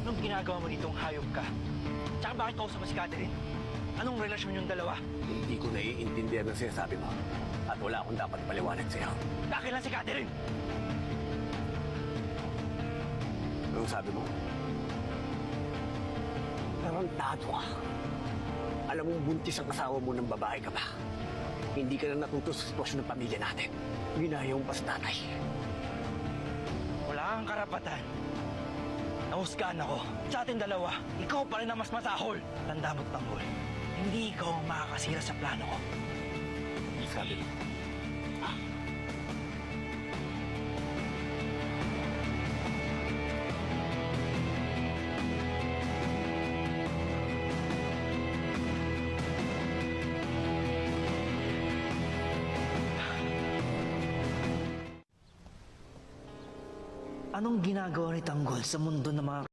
Anong ginagawa mo ditong hayop ka? Tsaka bakit kausap mo si Catherine? Anong relasyon yung dalawa? Hindi ko naiintindihan ang sinasabi mo. At wala akong dapat paliwanag sa'yo. Bakit lang si Catherine? Anong sabi mo? Tarantado ka. Alam mong buntis ang asawa mo ng babae ka ba? Hindi ka na natuto sa sitwasyon ng pamilya natin. Ginaya mo pa sa tatay. Wala kang karapatan. Nahusgahan ako. Sa ating dalawa, ikaw pa rin ang mas masahol. Tanda mo't tanggol. Hindi ikaw ang makakasira sa plano ko. Sabi mo. Anong ginagawa ni Tanggol sa mundo ng mga